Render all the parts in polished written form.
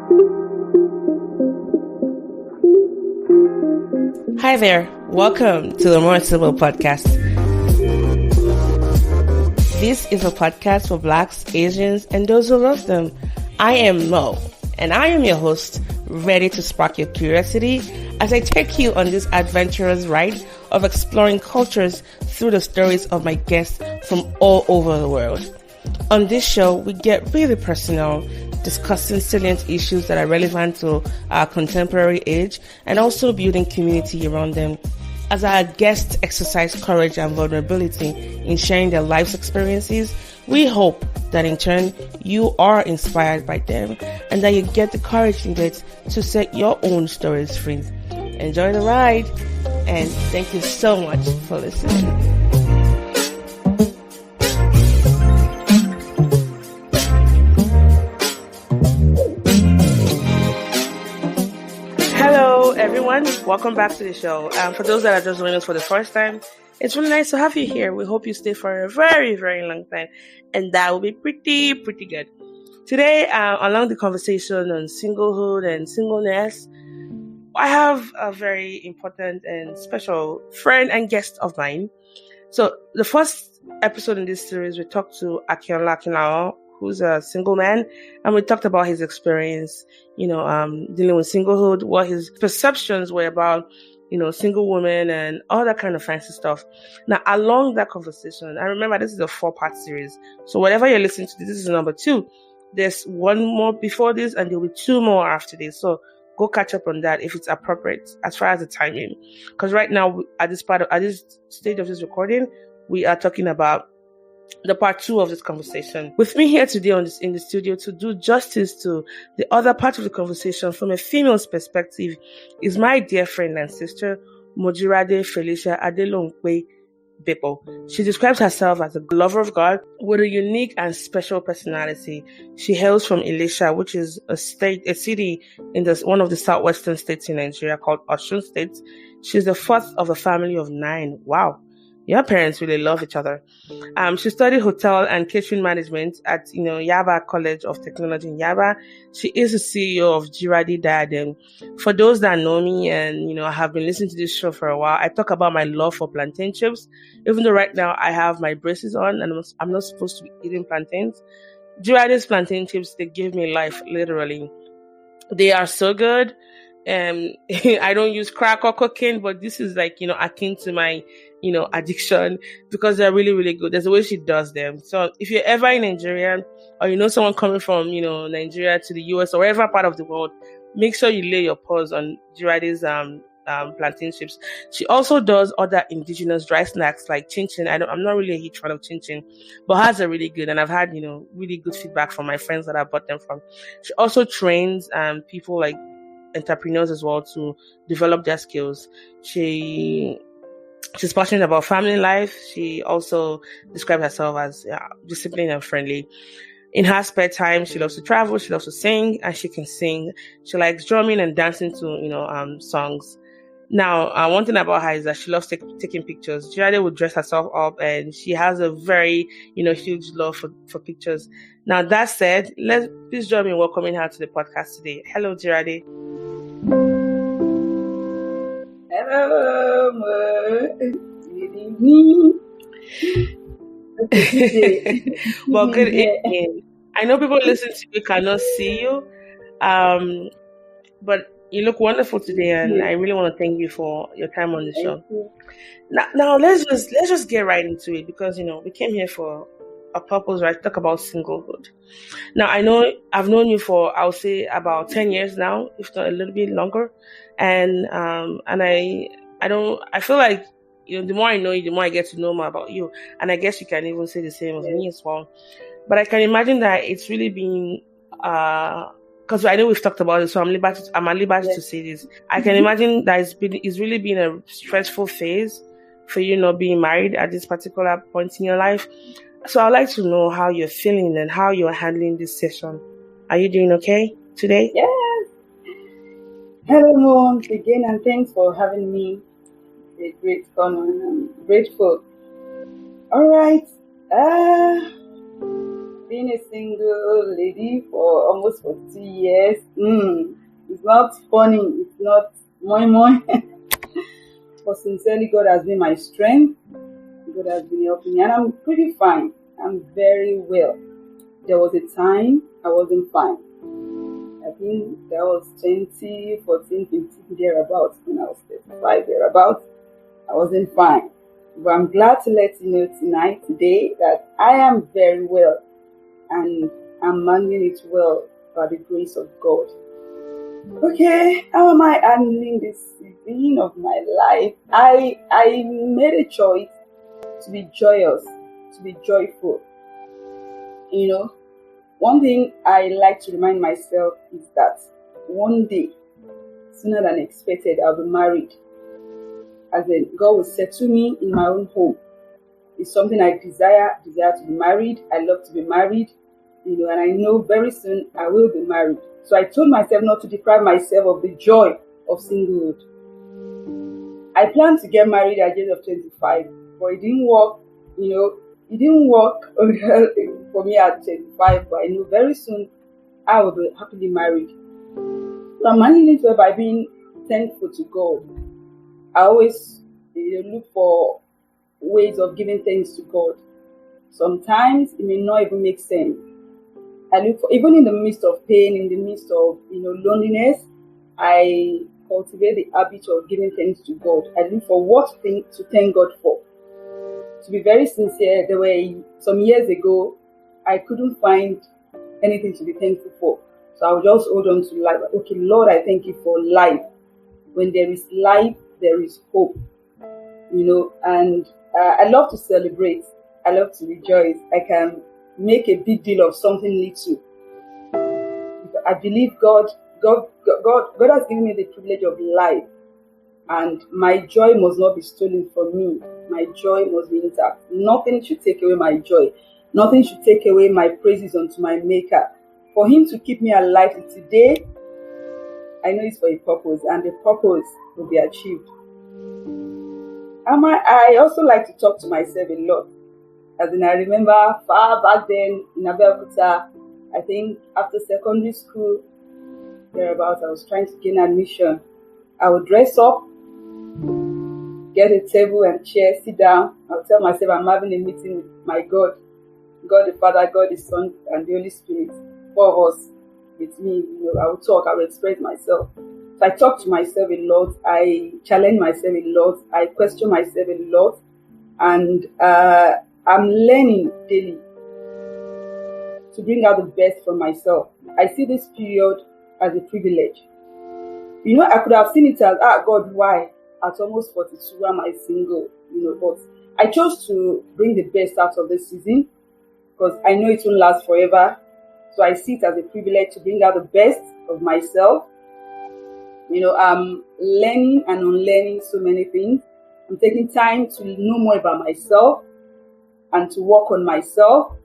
Hi there, welcome to the More Civil Podcast. This is a podcast for Blacks, Asians, and those who love them. I am Mo, and I am your host, ready to spark your curiosity as I take you on this adventurous ride of exploring cultures through the stories of my guests from all over the world. On this show, we get really personal, discussing salient issues that are relevant to our contemporary age and also building community around them. As our guests exercise courage and vulnerability in sharing their life's experiences, we hope that in turn you are inspired by them and that you get the courage needed to set your own stories free. Enjoy the ride, and thank you so much for listening. Hello, everyone. Welcome back to the show. For those that are just joining us for the first time, it's really nice to have you here. We hope you stay for a very, very long time, and that will be pretty good. Today, along the conversation on singlehood and singleness, I have a very important and special friend and guest of mine. So, the first episode in this series, we talked to Akinola Akinao, who's a single man, and we talked about his experience, dealing with singlehood, what his perceptions were about, single women and all that kind of fancy stuff. Now, along that conversation, I remember this is a 4-part series. So whatever you're listening to, this is number 2. There's one more before this, and there'll be 2 more after this. So go catch up on that if it's appropriate as far as the timing. Because right now, at this stage of this recording, we are talking about the part 2 of this conversation. With me here today in the studio to do justice to the other part of the conversation from a female's perspective is my dear friend and sister, Mojirade Felicia Adelongwe Bepo. She describes herself as a lover of God with a unique and special personality. She hails from Ilesha, which is a city in one of the southwestern states in Nigeria called Osun State. She's the 4th of a family of 9. Wow. Your parents really love each other. She studied Hotel and Catering Management at, Yaba College of Technology in Yaba. She is the CEO of Jirade Diadem. For those that know me and, have been listening to this show for a while, I talk about my love for plantain chips. Even though right now I have my braces on and I'm not supposed to be eating plantains. Jirade's plantain chips, they give me life, literally. They are so good. I don't use crack or cocaine, but this is like, akin to my, addiction because they're really, really good. There's a way she does them. So if you're ever in Nigeria or someone coming from, Nigeria to the US or wherever part of the world, make sure you lay your paws on Jirade's plantain chips. She also does other indigenous dry snacks like chin chin. I'm not really a huge fan of chin chin, but hers are really good, and I've had really good feedback from my friends that I bought them from. She also trains people like entrepreneurs as well to develop their skills. She's passionate about family life. She also describes herself as disciplined and friendly. In her spare time, she loves to travel, she loves to sing, and she can sing. She likes drumming and dancing to songs. Now, one thing about her is that she loves taking pictures. Jirade would dress herself up, and she has a very huge love for pictures. Now, that said, please join me in welcoming her to the podcast today. Hello, Jirade. Hello, good evening. Well, good evening. I know people listening to you cannot see you, but you look wonderful today, and I really want to thank you for your time on the show. Now let's just get right into it because we came here for a purpose, right? Talk about singlehood. Now I know I've known you for I'll say about 10 years now, if not a little bit longer, and I feel like the more I know you, the more I get to know more about you, and I guess you can even say the same as me as well. But I can imagine that it's really been because I know we've talked about it, so I'm at liberty to say this. I can imagine that it's really been a stressful phase for you not being married at this particular point in your life. So I'd like to know how you're feeling and how you're handling this session. Are you doing okay today? Yes. Hello, Mom, again, and thanks for having me. It's a great honor, and I'm grateful. All right. being a single lady for almost 40 years, it's not funny, it's not moi. But sincerely, God has been my strength. God has been helping me, and I'm pretty fine. I'm very well. There was a time I wasn't fine. I think that was 2014, 15, thereabouts, when I was 35, thereabouts. I wasn't fine. But I'm glad to let you know today, that I am very well, and I'm managing it well by the grace of God. Okay, how am I handling this season of my life? I made a choice to be joyous, to be joyful. One thing I like to remind myself is that one day, sooner than expected, I'll be married. As in, God will settle me in my own home. It's something I desire to be married. I love to be married, and I know very soon I will be married. So I told myself not to deprive myself of the joy of singlehood. I planned to get married at the age of 25, but it didn't work, It didn't work for me at 25, but I know very soon I will be happily married. So I'm managing it well by being thankful to God. I always look for ways of giving thanks to God. Sometimes it may not even make sense. I look for, even in the midst of pain, in the midst of loneliness, I cultivate the habit of giving thanks to God. I look for what to thank God for. To be very sincere, there were some years ago, I couldn't find anything to be thankful for. So I would just hold on to life. Okay, Lord, I thank you for life. When there is life, there is hope. And I love to celebrate. I love to rejoice. I can make a big deal of something little. I believe God has given me the privilege of life. And my joy must not be stolen from me. My joy must be intact. Nothing should take away my joy. Nothing should take away my praises unto my Maker. For Him to keep me alive today, I know it's for a purpose, and the purpose will be achieved. I also like to talk to myself a lot. As in, I remember far back then in Abeokuta, I think after secondary school, thereabouts, I was trying to gain admission. I would dress up, get a table and chair, sit down. I'll tell myself I'm having a meeting with my God. God the Father, God the Son, and the Holy Spirit. Four of us with me. I will talk, I will express myself. So I talk to myself a lot. I challenge myself a lot. I question myself a lot. And I'm learning daily to bring out the best from myself. I see this period as a privilege. I could have seen it as, God, why? At almost 42, am I single? But I chose to bring the best out of this season because I know it won't last forever. So I see it as a privilege to bring out the best of myself. I'm learning and unlearning so many things. I'm taking time to know more about myself and to work on myself.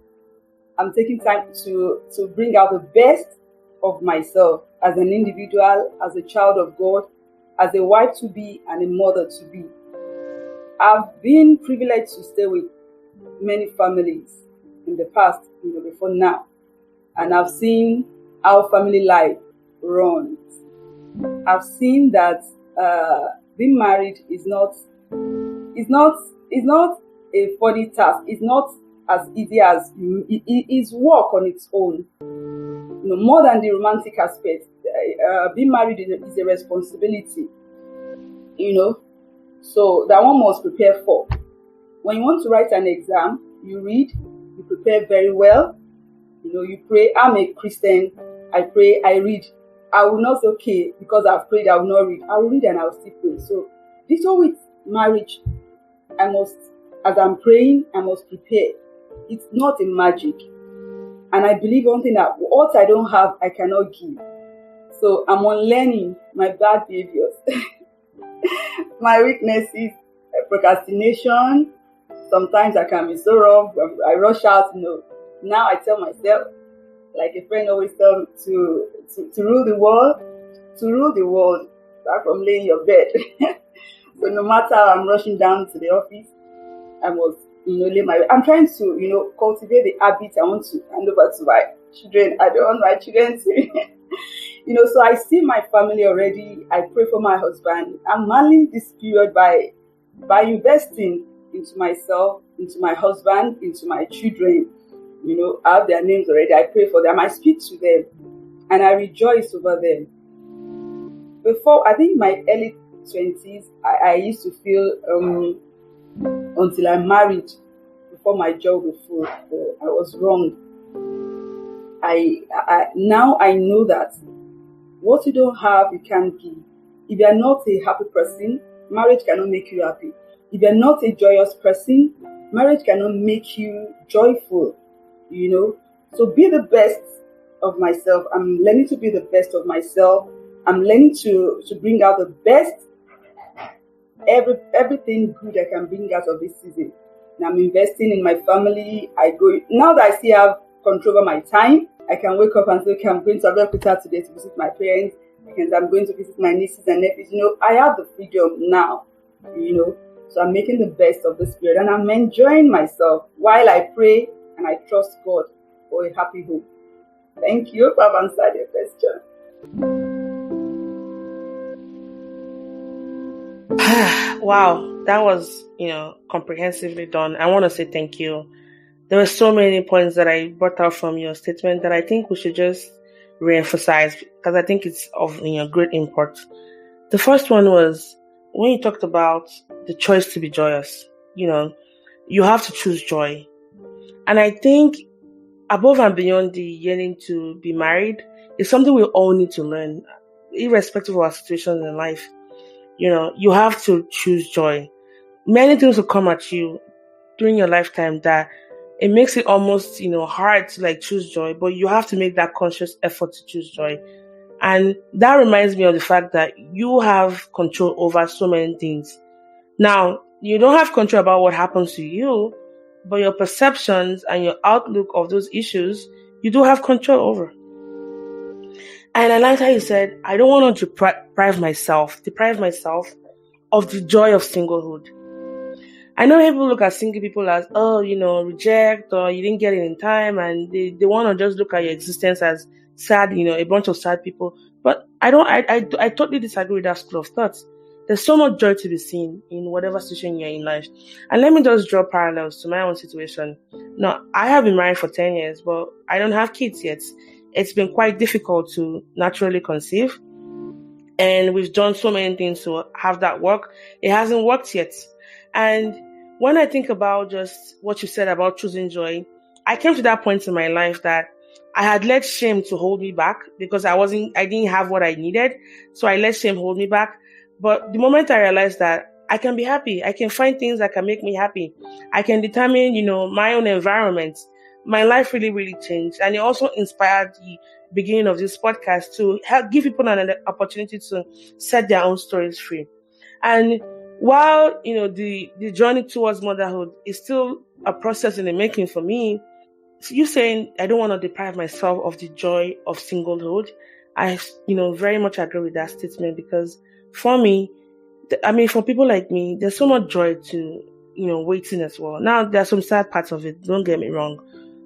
I'm taking time to bring out the best of myself as an individual, as a child of God, as a wife to be, and a mother to be. I've been privileged to stay with many families in the past, before now. And I've seen how family life runs. I've seen that being married is not a funny task. It's not as easy as it is work on its own. More than the romantic aspect, being married is a responsibility. So that one must prepare for. When you want to write an exam, you read, you prepare very well. You pray. I'm a Christian. I pray, I read. I will not say, okay, because I've prayed, I will not read. I will read and I will still pray. So this all with marriage, as I'm praying, I must prepare. It's not a magic. And I believe one thing, that what I don't have, I cannot give. So I'm unlearning my bad behaviors, my weaknesses, procrastination. Sometimes I can be so rough. I rush out. Now I tell myself, like a friend always tells me, to rule the world, start from laying your bed. So no matter how I'm rushing down to the office, I must lay my. I'm trying to, cultivate the habit I want to hand over to my children. I don't want my children to, So I see my family already. I pray for my husband. I'm handling this period by investing into myself, into my husband, into my children. I have their names already. I pray for them. I speak to them, and I rejoice over them. Before, I think my early 20s, I used to feel until I married, before my job was full, I was wrong. Now I know that what you don't have, you can't give. If you are not a happy person, marriage cannot make you happy. If you are not a joyous person, marriage cannot make you joyful. So be the best of myself. I'm learning to be the best of myself. I'm learning to bring out the best, everything good I can bring out of this season. And I'm investing in my family. Now that I still have control over my time, I can wake up and say, okay, I'm going to Abeokuta today to visit my parents. I'm going to visit my nieces and nephews. I have the freedom now, So I'm making the best of this period, and I'm enjoying myself while I pray and I trust God for a happy home. Thank you. Hope I've answered your question. Wow, that was, comprehensively done. I want to say thank you. There were so many points that I brought out from your statement that I think we should just re-emphasize, because I think it's of great import. The first one was when you talked about the choice to be joyous. You have to choose joy. And I think above and beyond the yearning to be married is something we all need to learn, irrespective of our situations in life. You have to choose joy. Many things will come at you during your lifetime that it makes it almost, hard to choose joy, but you have to make that conscious effort to choose joy. And that reminds me of the fact that you have control over so many things. Now, you don't have control about what happens to you, but your perceptions and your outlook of those issues, you do have control over. And I like how you said, I don't want to deprive myself of the joy of singlehood. I know people look at single people as, reject, or you didn't get it in time, and they want to just look at your existence as sad, a bunch of sad people. But I totally disagree with that school of thought. There's so much joy to be seen in whatever situation you're in life. And let me just draw parallels to my own situation. Now, I have been married for 10 years, but I don't have kids yet. It's been quite difficult to naturally conceive. And we've done so many things to have that work. It hasn't worked yet. And when I think about just what you said about choosing joy, I came to that point in my life that I had let shame to hold me back because I didn't have what I needed. So I let shame hold me back. But the moment I realized that I can be happy, I can find things that can make me happy. I can determine, my own environment. My life really, really changed. And it also inspired the beginning of this podcast to help give people an opportunity to set their own stories free. And while, the journey towards motherhood is still a process in the making for me, you saying I don't want to deprive myself of the joy of singlehood, I, very much agree with that statement, because for me, for people like me, there's so much joy to, waiting as well. Now, there's some sad parts of it, don't get me wrong.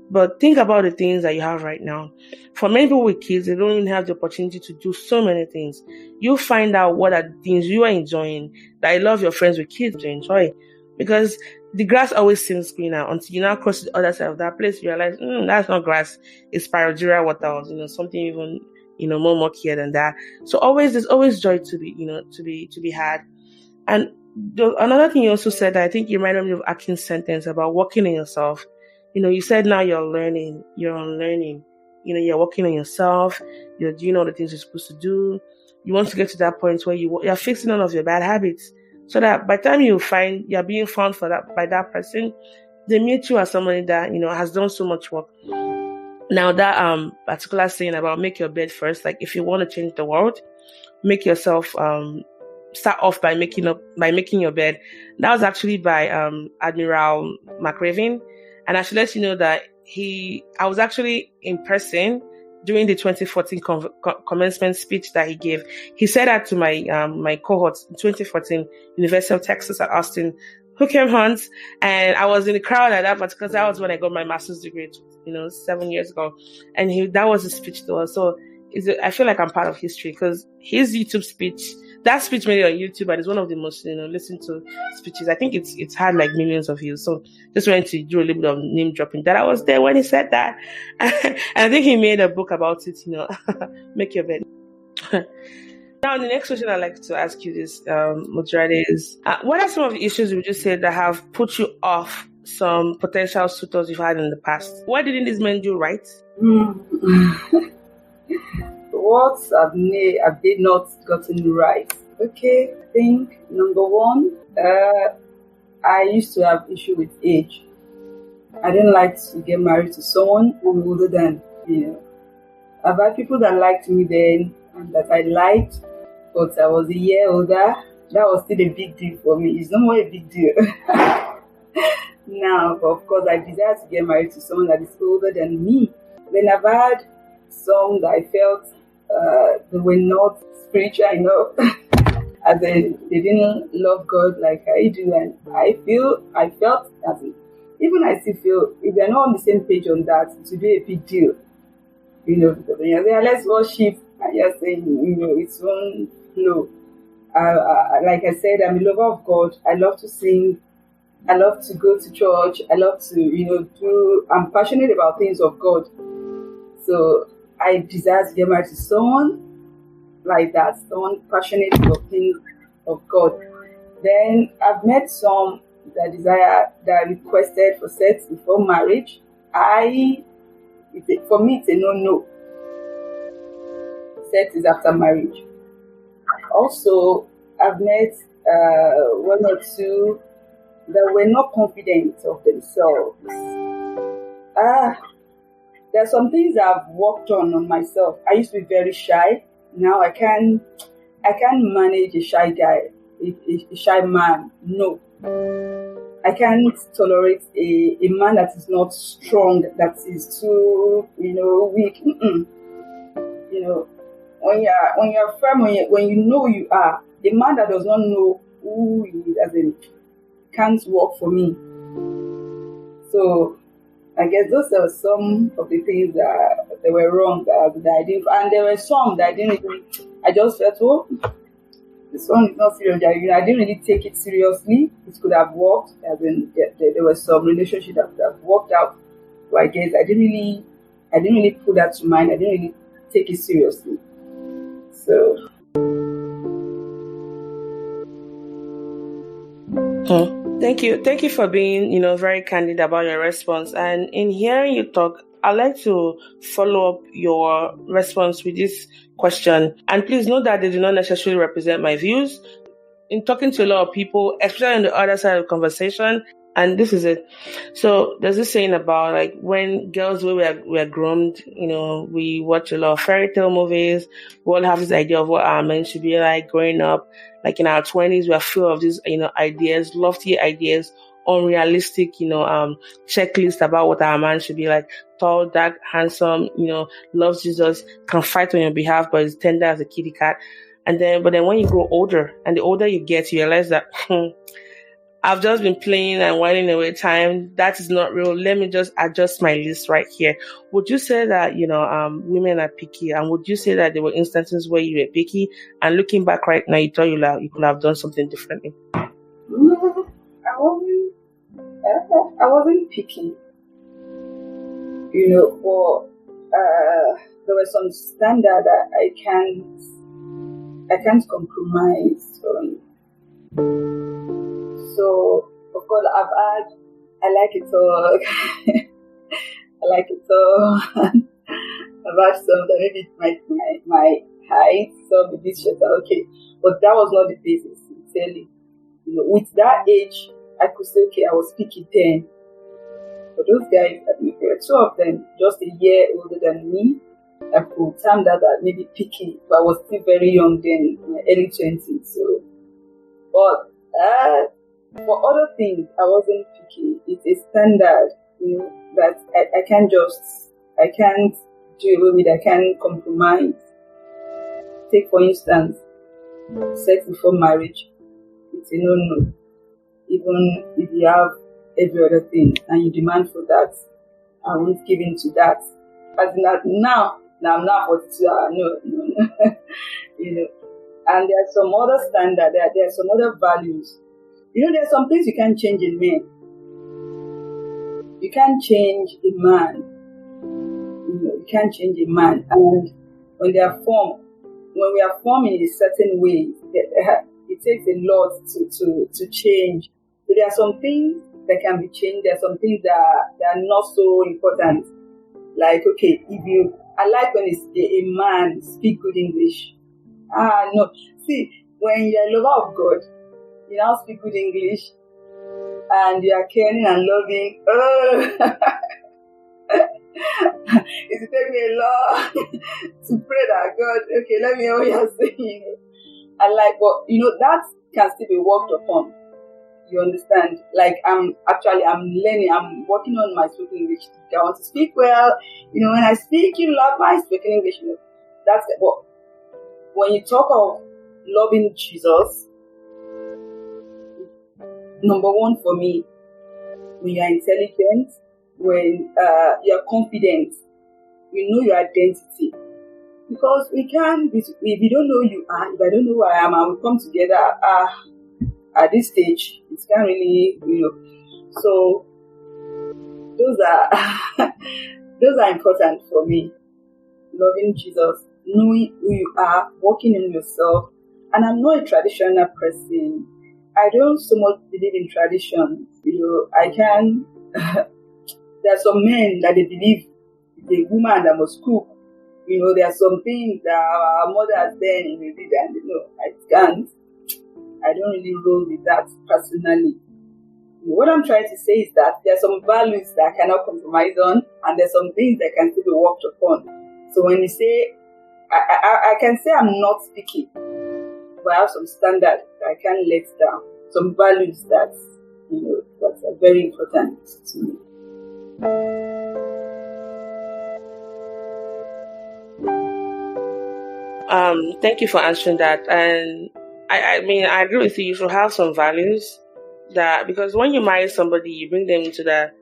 But think about the things that you have right now. For many people with kids, they don't even have the opportunity to do so many things. You'll find out what are the things you are enjoying that I love your friends with kids to enjoy. Because the grass always seems greener until you now cross the other side of that place, you realize, that's not grass, it's Spirogyra water, or, something even, more murkier than that. So there's always joy to be had. And another thing you also said, that I think you reminded me of Akin's sentence about working on yourself. You said now you're learning, you're unlearning, you're working on yourself, you're doing all the things you're supposed to do. You want to get to that point where you're fixing all of your bad habits, so that by the time you find you're being found by that person, they meet you as somebody that, has done so much work. Now that particular saying about make your bed first, like if you want to change the world, make yourself start off by making your bed. That was actually by Admiral McRaven. And I should let you know that I was actually in person during the 2014 commencement speech that he gave. He said that to my cohorts in 2014, University of Texas at Austin, who came hunt, and I was in the crowd at that particular. That was when I got my master's degree, 7 years ago, and that was his speech to us. So I feel like I'm part of history because his YouTube speech, that speech made it on YouTube, and it's one of the most listened to speeches. I think it's had like millions of views. So just wanted to do a little bit of name dropping that I was there when he said that, and I think he made a book about it. Make your bed. Now, the next question I'd like to ask you is, Mojirade, is what are some of the issues you would just say that have put you off some potential suitors you've had in the past? Why didn't these men do right? What have they not gotten right? Okay, I think number one, I used to have issue with age. I didn't like to get married to someone older than, I've had people that liked me then and that I liked, but I was a year older. That was still a big deal for me. It's no more a big deal now, but of course I desire to get married to someone that is older than me. Then I've had some that I felt they were not spiritual enough, as in they didn't love God like I do, and I felt as in, even I still feel if they're not on the same page on that, it will be a big deal. Because when you're there, let's worship, and you're saying, it's one flow. Like I said, I'm a lover of God. I love to sing. I love to go to church. I love to, I'm passionate about things of God. So I desire to get married to someone like that, someone passionate about things of God. Then I've met some that requested for sex before marriage. For me, it's a no. Sex is after marriage. Also, I've met one or two that were not confident of themselves. There are some things I've worked on myself. I used to be very shy. Now I can manage a shy guy, a shy man. No. I can't tolerate a man that is not strong, that is too, weak. When you're firm, when you know you are, a man that does not know who he is, as in, can't work for me. So I guess those are some of the things that they were wrong that I didn't, and there were some that I didn't really, I just felt, this one is not serious. I didn't really take it seriously. It could have worked. As in, there was some relationship that have worked out. So I guess I didn't really put that to mind. I didn't really take it seriously. So. Thank you for being, very candid about your response. And in hearing you talk, I'd like to follow up your response with this question. And please note that they do not necessarily represent my views. In talking to a lot of people, especially on the other side of the conversation, and this is it. So there's this saying about like when girls were groomed, we watch a lot of fairy tale movies. We all have this idea of what our men should be like growing up. Like in our 20s, we are full of these, ideas, lofty ideas, unrealistic, checklist about what our man should be like. Tall, dark, handsome, loves Jesus, can fight on your behalf, but is tender as a kitty cat. But then when you grow older, and the older you get, you realize that I've just been playing and whiling away time. That is not real. Let me just adjust my list right here. Would you say that, women are picky? And would you say that there were instances where you were picky and looking back right now, you thought you could have done something differently? I wasn't picky. But there was some standard that I can't compromise on. So, of course, I like it all. I like it all. I've had some that maybe my height, some a bit shorter, okay. But that was not the basis, sincerely. With that age, I could say, okay, I was picky 10. But those guys, there were two of them, just a year older than me. I could term that maybe picky, but I was still very young then, in my early 20s. So, but for other things, I wasn't picky. It's a standard, that I can't do away with. I can't compromise. Take, for instance, sex before marriage. It's a no-no. If even if you have every other thing and you demand for that, I won't give in to that. As in that now I'm not 42, no. And there's some other standard, there are some other values. There's some things you can't change in men. You can't change a man. You can't change a man. And when we are formed in a certain way, it takes a lot to change. So there are some things that can be changed. There are some things that are not so important. Like, okay, I like when a man speak good English. No. See, when you're a lover of God, you now speak good English, and you are caring and loving. It will take me a lot to pray that God, okay, let me hear what you're saying. I like, but that can still be worked upon. You understand? Like, I'm learning, I'm working on my spoken English. I want to speak well. When I speak, you love my spoken English. That's it. But when you talk of loving Jesus, number one for me, when you're intelligent, when you're confident, you know your identity. Because if you don't know who you are, if I don't know who I am, and we come together at this stage, it can't really, So those are important for me. Loving Jesus, knowing who you are, working in yourself. And I'm not a traditional person. I don't so much believe in tradition. I can. There are some men that they believe the woman that must cook. There are some things that our mothers then did, and I can't. I don't really roll with that personally. What I'm trying to say is that there are some values that I cannot compromise on, and there's some things that can still be worked upon. So when you say, I can say I'm not speaking, but I have some standards that I can't let down. Some values that are very important to me. Thank you for answering that. And I mean, I agree with you. You should have some values because when you marry somebody, you bring them into the,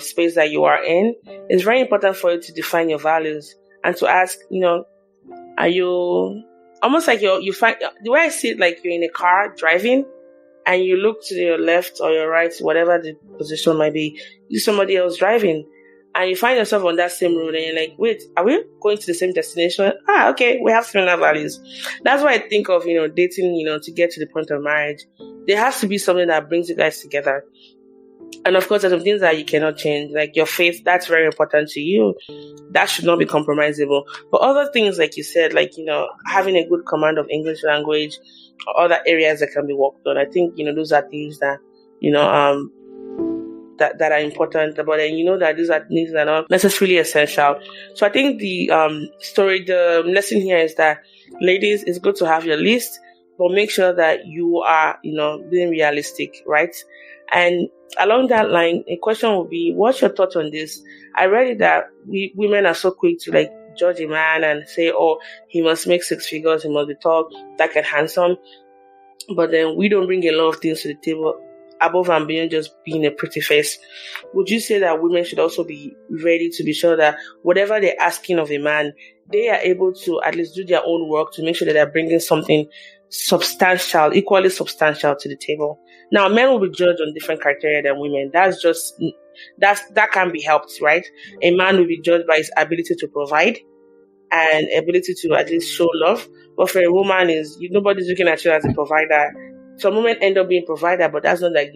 space that you are in. It's very important for you to define your values and to ask, are you almost like you find the way I see it, like you're in a car driving and you look to your left or your right, whatever the position might be, you see somebody else driving. And you find yourself on that same road and you're like, wait, are we going to the same destination? Okay, we have similar values. That's why I think of, dating, to get to the point of marriage. There has to be something that brings you guys together. And of course, there's some things that you cannot change, like your faith, that's very important to you. That should not be compromisable. But other things, like you said, like, having a good command of English language or other areas that can be worked on. I think, those are things that, that are important, but then that these are things that are not necessarily essential. So I think the lesson here is that, ladies, it's good to have your list, but make sure that you are, being realistic, right? And along that line, a question would be, what's your thoughts on this? I read it that women are so quick to like judge a man and say, oh, he must make 6 figures, he must be tall, dark and handsome. But then we don't bring a lot of things to the table above and beyond just being a pretty face. Would you say that women should also be ready to be sure that whatever they're asking of a man, they are able to at least do their own work to make sure that they're bringing something substantial, equally substantial to the table? Now, men will be judged on different criteria than women. That can be helped, right? A man will be judged by his ability to provide and ability to at least show love. But for a woman, nobody's looking at you as a provider. Some women end up being provider, but that's not like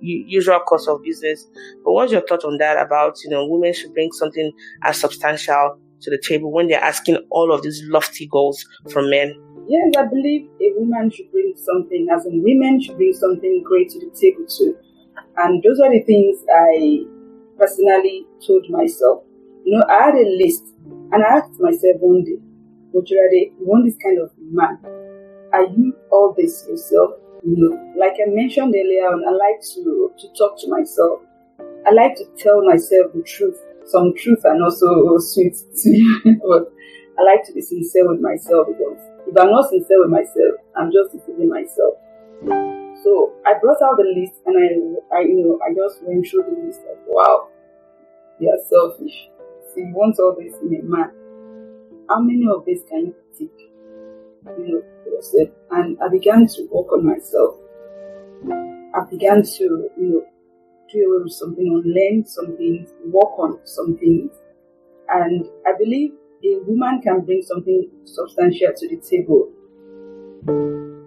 usual course of business. But what's your thought on that about women should bring something as substantial to the table when they're asking all of these lofty goals from men? Yes, I believe a woman should bring something, as in women should bring something great to the table too. And those are the things I personally told myself. I had a list and I asked myself one day, Mojirade, you want this kind of man? Are you all this yourself? Like I mentioned earlier on, I like to talk to myself. I like to tell myself the truth. Some truth are not so sweet to you, but I like to be sincere with myself, because if I'm not sincere with myself, I'm just deceiving myself. So I brought out the list and I just went through the list like, wow, you are selfish. So you want all this in a man. How many of these can you take? Yourself. And I began to work on myself. I began to, do away with something, unlearn some things, work on some things. And I believe a woman can bring something substantial to the table.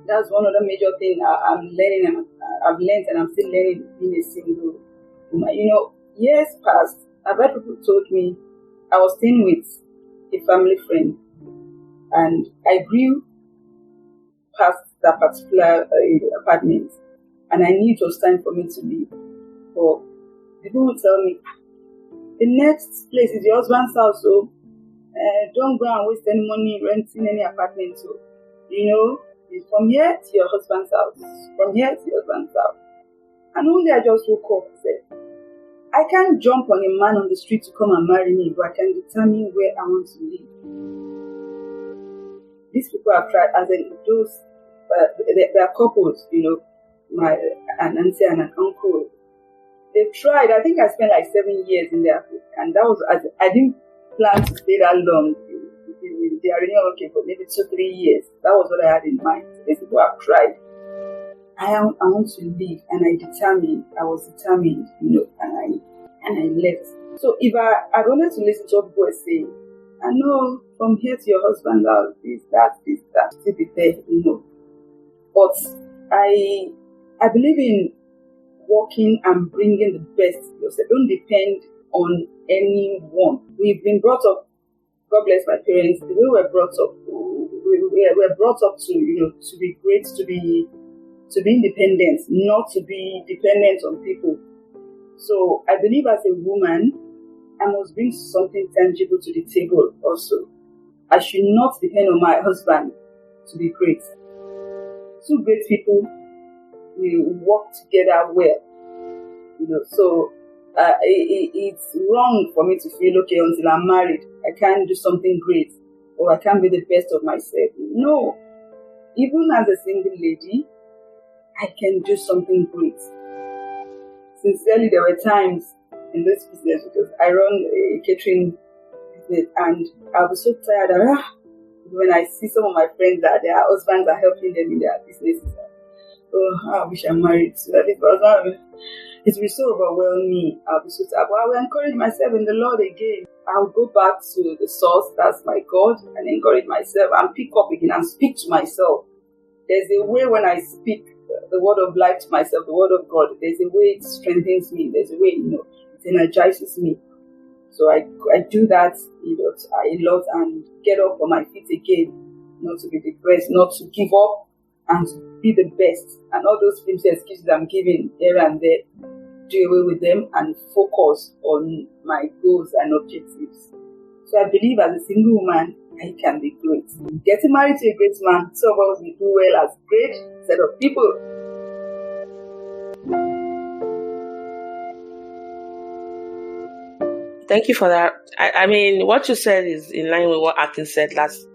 That's one of the major things I'm learning, and I've learned, and I'm still learning being a single woman. Years past, I've had people told me I was staying with a family friend, and I grew past that particular apartment, and I knew it was time for me to leave. But people would tell me, the next place is your husband's house, so don't go and waste any money renting any apartment. So, it's from here to your husband's house, from here to your husband's house. And one day I just woke up and said, I can't jump on a man on the street to come and marry me, but I can determine where I want to live. These people have tried, as in those, they are couples, my an auntie and an uncle. They've tried. I think I spent like 7 years in there, and that was, I didn't plan to stay that long. They are really okay for maybe 2-3 years. That was what I had in mind. These people have tried. I want to leave, and I was determined, and I left. So if I wanted to listen to what people were saying, I know from here to your husband's house, this, that, still be there, But I believe in working and bringing the best of yourself. Don't depend on anyone. We've been brought up, God bless my parents, the way we were brought up, we were brought up to, to be great, to be independent, not to be dependent on people. So I believe as a woman, I must bring something tangible to the table also. I should not depend on my husband to be great. Two great people will work together well. So it's wrong for me to feel, okay, until I'm married, I can't do something great, or I can't be the best of myself. No. Even as a single lady, I can do something great. Sincerely, there were times in this business, because I run a catering business, and I'll be so tired when I see some of my friends that their husbands are helping them in their businesses. Oh, I wish I'm married so that it will be so overwhelming. I'll be so tired. But I will encourage myself in the Lord again. I'll go back to the source, that's my God, and encourage myself and pick up again and speak to myself. There's a way when I speak the word of life to myself, the word of God, there's a way it strengthens me. There's a way, it energizes me. So I do that, I love and get up on my feet again, not to be depressed, not to give up, and to be the best. And all those flimsy excuses I'm giving here and there, do away with them and focus on my goals and objectives. So I believe as a single woman, I can be great. Getting married to a great man, some of us will do well as great set of people. Thank you for that. I mean, what you said is in line with what Akin said last,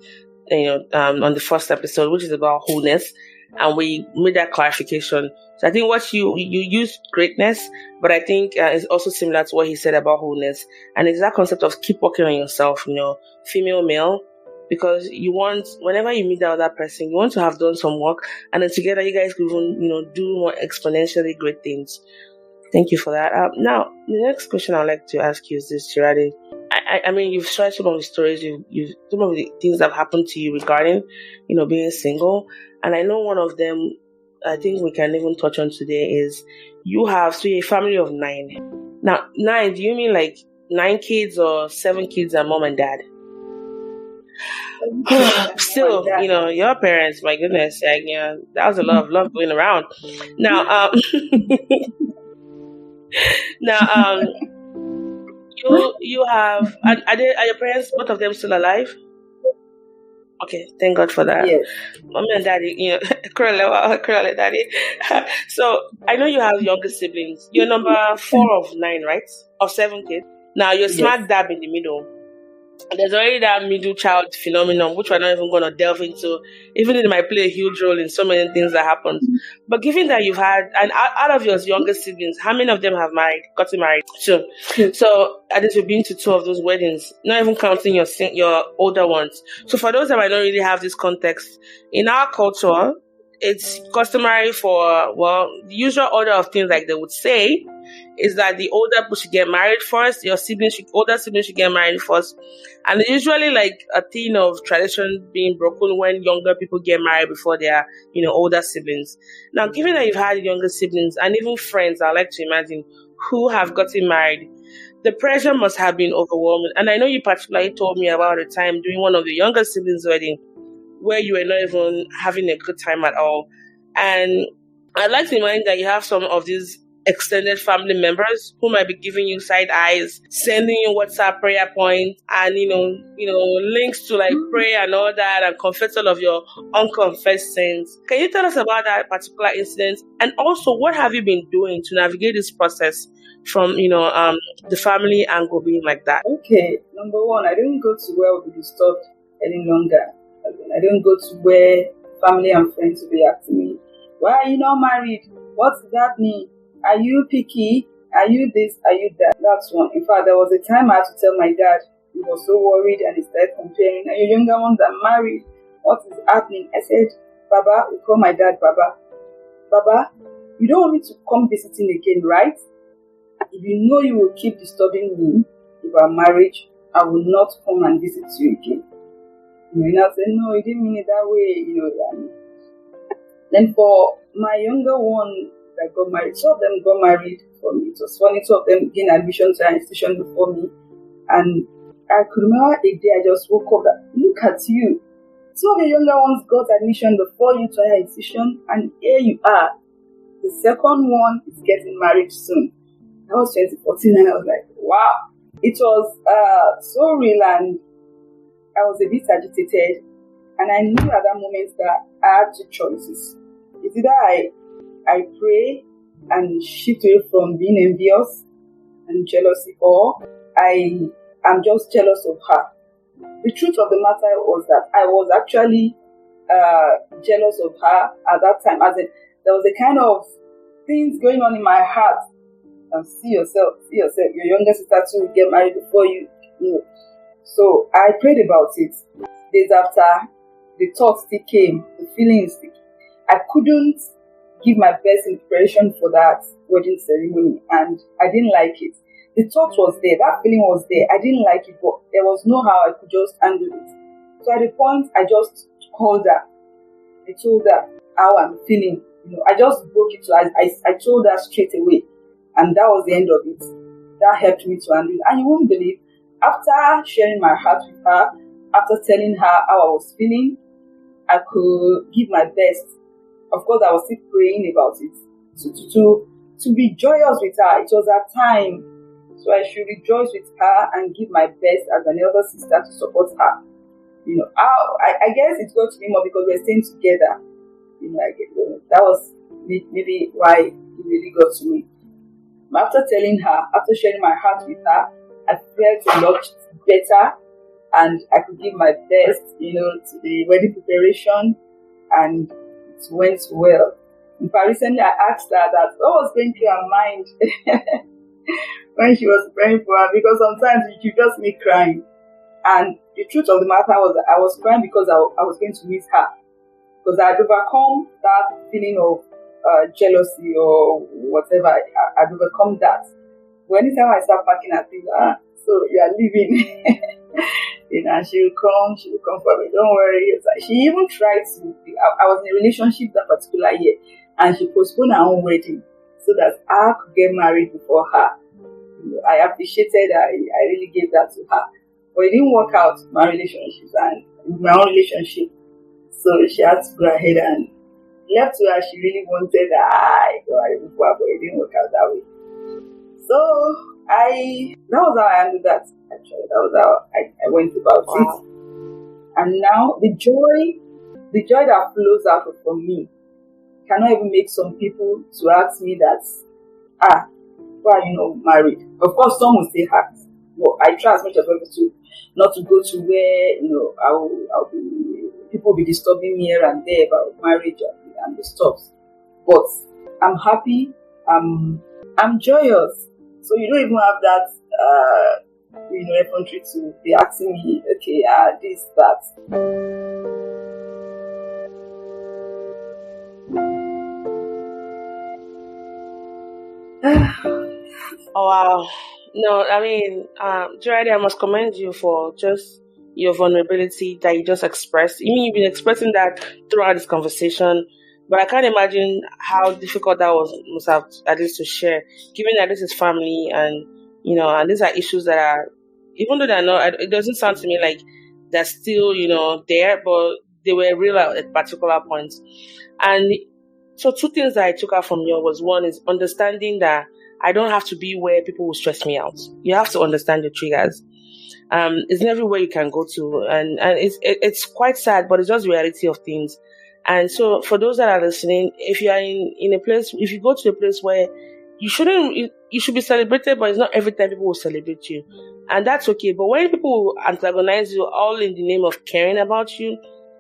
on the first episode, which is about wholeness, and we made that clarification. So I think what you used greatness, but I think it's also similar to what he said about wholeness, and it's that concept of keep working on yourself, female, male, because you want, whenever you meet that other person, you want to have done some work, and then together you guys could even, do more exponentially great things. Thank you for that. Now, the next question I'd like to ask you is this, Jirade. I mean, you've shared some of the stories, you've some of the things that have happened to you regarding, being single. And I know one of them, I think we can even touch on today, is you have a family of 9. Now, 9, do you mean like 9 kids or 7 kids and mom and dad? Still, your parents, my goodness, that was a lot of love going around. Now, now, you have, are your parents, both of them, still alive? Okay, thank God for that. Yes. Mommy and daddy, curly daddy. So I know you have younger siblings. You're number 4 of 9, right? Of 7 kids. Now you're smack dab in the middle. there's already that middle child phenomenon, which we're not even going to delve into, even though it might play a huge role in so many things that happens. But given that you've had, and out of your younger siblings, how many of them have gotten married? Two. So at least you've been to two of those weddings, not even counting your older ones. So for those that might not really have this context, in our culture, it's customary for, well, the usual order of things, like they would say, is that the older people should get married first, older siblings should get married first. And it's usually like a thing of tradition being broken when younger people get married before their, older siblings. Now, given that you've had younger siblings and even friends, I like to imagine, who have gotten married, the pressure must have been overwhelming. And I know you particularly told me about a time during one of the younger siblings' wedding where you were not even having a good time at all. And I'd like to remind that you have some of these extended family members who might be giving you side eyes, sending you WhatsApp prayer points and links to like pray and all that, and confess all of your unconfessed sins. Can you tell us about that particular incident, and also what have you been doing to navigate this process from the family angle being like that? Okay, number one, I don't go to where we'll be disturbed any longer. I don't go to where family and friends will be asking me, why are you not married? What does that mean? Are you picky? Are you this? Are you that? That's one. In fact, there was a time I had to tell my dad. He was so worried and he started comparing. Are your younger ones are married? What is happening? I said, Baba, we call my dad Baba. Baba, you don't want me to come visiting again, right? If you know you will keep disturbing me about marriage, I will not come and visit you again. You know, I said, no, he didn't mean it that way, Then for my younger one that got married, two of them got married for me. It was funny, two of them gained admission to an institution before me. And I could remember a day I just woke up that, look at you. Two of the younger ones got admission before you to an institution, and here you are. The second one is getting married soon. That was 2014, and I was like, wow. It was so real, and I was a bit agitated, and I knew at that moment that I had two choices. It's either I pray and shift away from being envious and jealousy, or I am just jealous of her. The truth of the matter was that I was actually jealous of her at that time, as in there was a kind of things going on in my heart. And see yourself, your younger sister too will get married before you. So I prayed about it. Days after, the thoughts still came, the feelings still came. I couldn't give my best in preparation for that wedding ceremony, and I didn't like it. The thought was there, that feeling was there. I didn't like it, but there was no how I could just handle it. So at the point, I just called her. I told her how I'm feeling. I just broke it to her. I told her straight away. And that was the end of it. That helped me to handle it. And you won't believe, after sharing my heart with her, after telling her how I was feeling, I could give my best. Of course, I was still praying about it. To be joyous with her. It was her time. So I should rejoice with her and give my best as an elder sister to support her. I guess it's going to be more because we're staying together. That was maybe why it really got to me. After telling her, after sharing my heart with her, I felt a lot better, and I could give my best, to the wedding preparation, and it went well. In fact, recently I asked her that what was going through her mind when she was praying for her, because sometimes she just me crying. And the truth of the matter was that I was crying because I was going to miss her, because I had overcome that feeling of jealousy or whatever. I'd overcome that. But anytime I start packing, I think, so you are leaving. She will come for me. Don't worry. She even tried to. I was in a relationship that particular year, and she postponed her own wedding so that I could get married before her. I appreciated her. I really gave that to her. But it didn't work out with my relationships and with my own relationship. So she had to go ahead and left to her. She really wanted I go ahead before, but it didn't work out that way. So that was how I handled that. Actually, that was how I went about it. And now the joy that flows out from me cannot even make some people to ask me that, why are you not married? Of course, some will say heart. But I try as much as possible to not to go to where I'll be people will be disturbing me here and there about marriage and the stuff. But I'm happy. I'm joyous. So you don't even have that country to be asking me, okay, this, that. Oh, wow. No, I mean, Jirade, I must commend you for just your vulnerability that you just expressed. I mean, you've been expressing that throughout this conversation, but I can't imagine how difficult that was must have at least to share, given that this is family and and these are issues that are, even though they're not, it doesn't sound to me like they're still there, but they were real at particular points. And so, two things that I took out from you was, one is understanding that I don't have to be where people will stress me out. You have to understand your triggers. It's not everywhere you can go to, and it's quite sad, but it's just the reality of things. And so, for those that are listening, if you are in a place, if you go to a place where you should be celebrated, but it's not every time people will celebrate you, and that's okay. But when people antagonize you, all in the name of caring about you,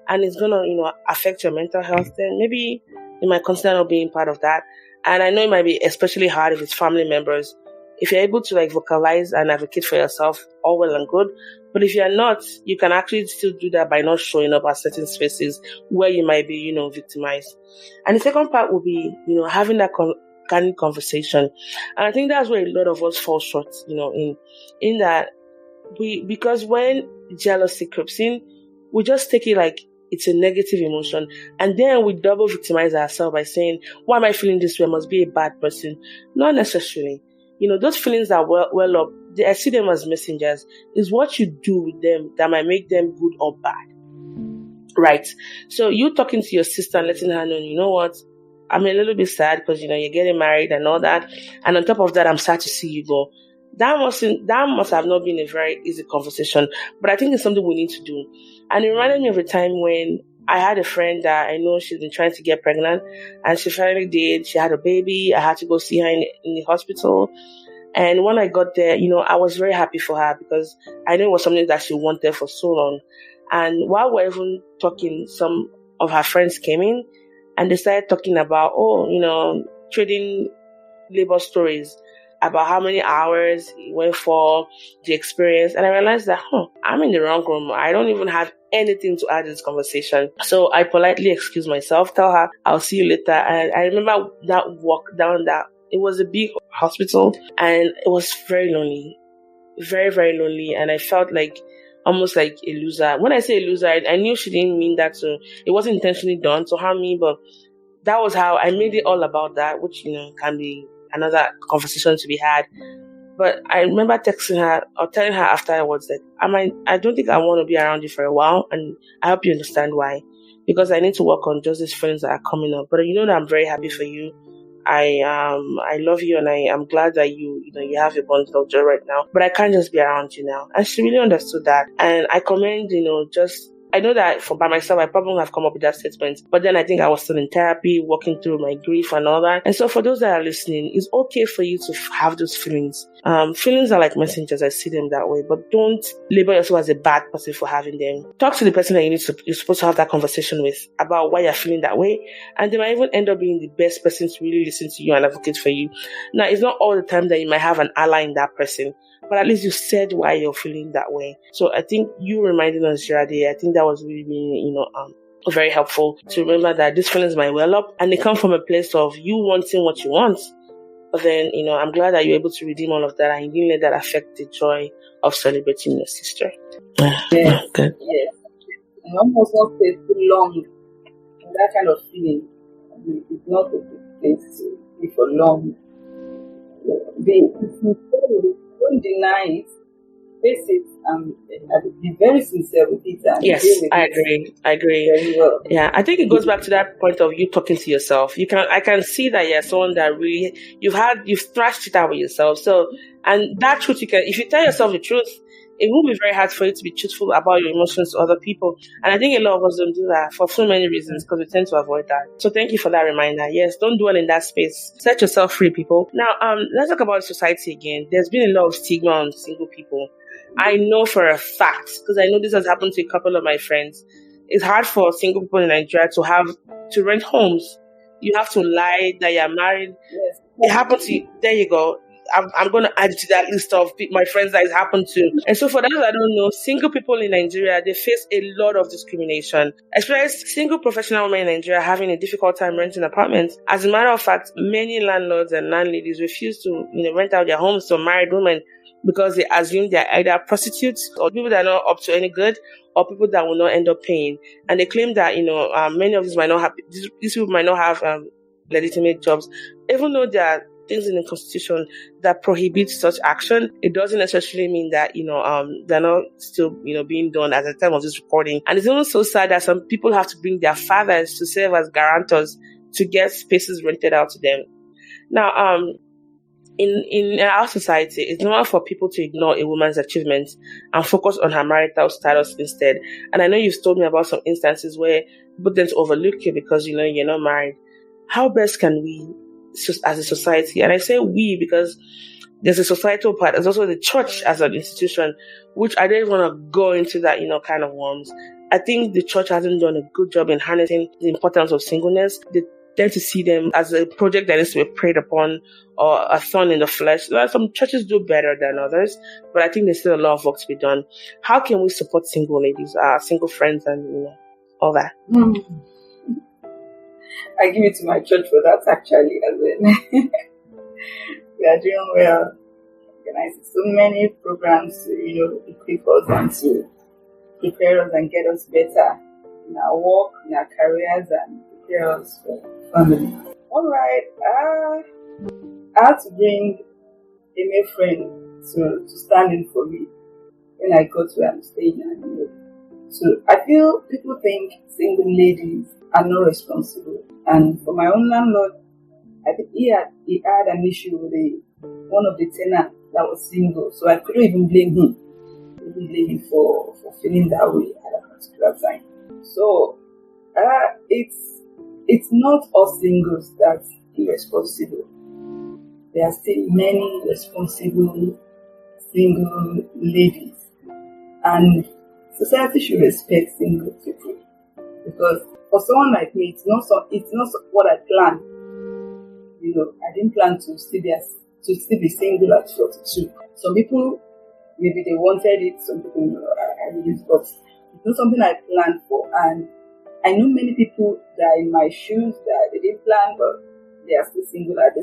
and it's gonna affect your mental health, then maybe you might consider not being part of that. And I know it might be especially hard if it's family members. If you're able to vocalize and advocate for yourself, all well and good. But if you're not, you can actually still do that by not showing up at certain spaces where you might be, victimized. And the second part will be, having that candid conversation. And I think that's where a lot of us fall short, in that because when jealousy creeps in, we just take it like it's a negative emotion. And then we double victimize ourselves by saying, why am I feeling this way? I must be a bad person. Not necessarily. Those feelings that well up, I see them as messengers. It's what you do with them that might make them good or bad. Right? So you talking to your sister and letting her know, you know what? I'm a little bit sad because, you're getting married and all that. And on top of that, I'm sad to see you go. That must have not been a very easy conversation, but I think it's something we need to do. And it reminded me of a time when I had a friend that I know she's been trying to get pregnant, and she finally did. She had a baby. I had to go see her in the hospital. And when I got there, I was very happy for her because I knew it was something that she wanted for so long. And while we're even talking, some of her friends came in and they started talking about, trading labor stories, about how many hours it went for, the experience. And I realized that, I'm in the wrong room. I don't even have anything to add to this conversation. So I politely excused myself, tell her, I'll see you later. And I remember that walk down it was a big hospital and it was very lonely, very, very lonely. And I felt like almost like a loser. When I say a loser, I knew she didn't mean that it wasn't intentionally done to harm me, but that was how I made it all about that, which, can be another conversation to be had. But I remember texting her or telling her afterwards that I don't think I want to be around you for a while, and I hope you understand why. Because I need to work on just these feelings that are coming up. But that I'm very happy for you. I love you, and I am glad that you have a bundle of joy right now. But I can't just be around you now. And she really understood that. And I commend, I know that by myself, I probably wouldn't have come up with that statement, but then I think I was still in therapy, working through my grief and all that. And so for those that are listening, it's okay for you to have those feelings. Feelings are like messengers. I see them that way, but don't label yourself as a bad person for having them. Talk to the person that you're supposed to have that conversation with about why you're feeling that way. And they might even end up being the best person to really listen to you and advocate for you. Now, it's not all the time that you might have an ally in that person, but at least you said why you're feeling that way. So I think you reminding us, Jirade, I think that was really, really, very helpful to remember that these feelings might well up and they come from a place of you wanting what you want. But then, I'm glad that you're able to redeem all of that and you didn't let that affect the joy of celebrating your sister. Yes. Good. Yes. And one must not stay too long in that kind of feeling. It's not a good place to be for long. Don't deny it, face it, and be very sincere with it. And yes, I agree. Very well. Yeah, I think it goes back to that point of you talking to yourself. I can see that you're someone that really, you've thrashed it out with yourself. So, and that truth, if you tell yourself the truth, it will be very hard for you to be truthful about your emotions to other people. And I think a lot of us don't do that for so many reasons because we tend to avoid that. So thank you for that reminder. Yes, don't dwell in that space. Set yourself free, people. Now, let's talk about society again. There's been a lot of stigma on single people. I know for a fact, because I know this has happened to a couple of my friends. It's hard for single people in Nigeria to rent homes. You have to lie that you're married. Yes. It happened to you. There you go. I'm going to add to that list of my friends that it's happened to. And so for those that don't know, single people in Nigeria, they face a lot of discrimination. Especially single professional women in Nigeria having a difficult time renting apartments. As a matter of fact, many landlords and landladies refuse to rent out their homes to married women because they assume they're either prostitutes or people that are not up to any good or people that will not end up paying. And they claim that, many of these people might not have legitimate jobs, even though there are things in the constitution that prohibit such action. It doesn't necessarily mean that they're not still being done at the time of this recording. And it's even so sad that some people have to bring their fathers to serve as guarantors to get spaces rented out to them. Now, in our society, it's normal for people to ignore a woman's achievements and focus on her marital status instead. And I know you've told me about some instances where people tend to overlook you because you're not married. How best can we, as a society, and I say we because there's a societal part, there's also the church as an institution, which I don't want to go into that, kind of worms. I think the church hasn't done a good job in harnessing the importance of singleness. They tend to see them as a project that needs to be preyed upon or a thorn in the flesh. Some churches do better than others, but I think there's still a lot of work to be done. How can we support single ladies, single friends, and all that? I give it to my church for that, actually, as in we are doing well, organizing so many programs to equip us and to prepare us and get us better in our work, in our careers, and prepare us for family. All right, I had to bring a male friend to stand in for me when I go to where I'm staying. So I feel people think single ladies are not responsible. And for my own landlord, I think he had an issue with one of the tenants that was single. So I couldn't even blame him. I couldn't blame him for feeling that way at a particular time. So it's not us singles that's irresponsible. There are still many responsible single ladies. And society should respect single people. Because for someone like me, it's not what I planned. I didn't plan to still be single at 42. Some people, maybe they wanted it. Some people, I didn't. But it's not something I planned for. And I know many people that are in my shoes that they didn't plan, but they are still single at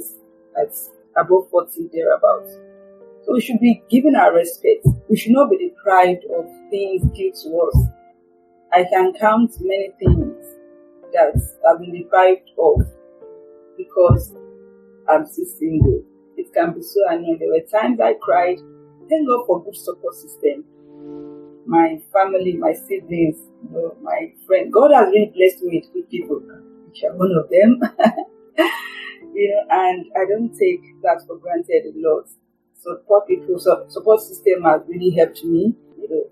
above 40 thereabouts. So we should be given our respect. We should not be deprived of things due to us. I can count many things that I've been deprived of because I'm still single. It can be so annoying. There were times I cried. Thank God for good support system. My family, my siblings, my friends. God has really blessed me with good people. Which are one of them. And I don't take that for granted a lot. Support system has really helped me.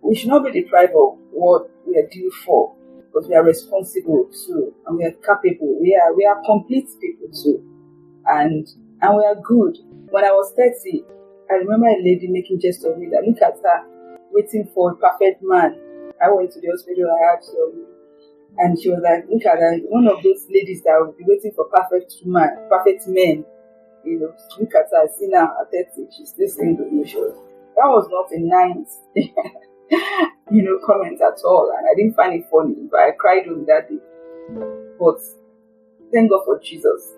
We should not be deprived of what we are due for, because we are responsible too, and we are capable. We are complete people too, and we are good. When I was 30, I remember a lady making jest of me that look at her, waiting for a perfect man. I went to the hospital. I had some, and she was like, look at her, one of those ladies that will be waiting for perfect men. Look at her. See now at 30, she's still single. That was not a nice, comment at all, and I didn't find it funny. But I cried on that day. But thank God for Jesus.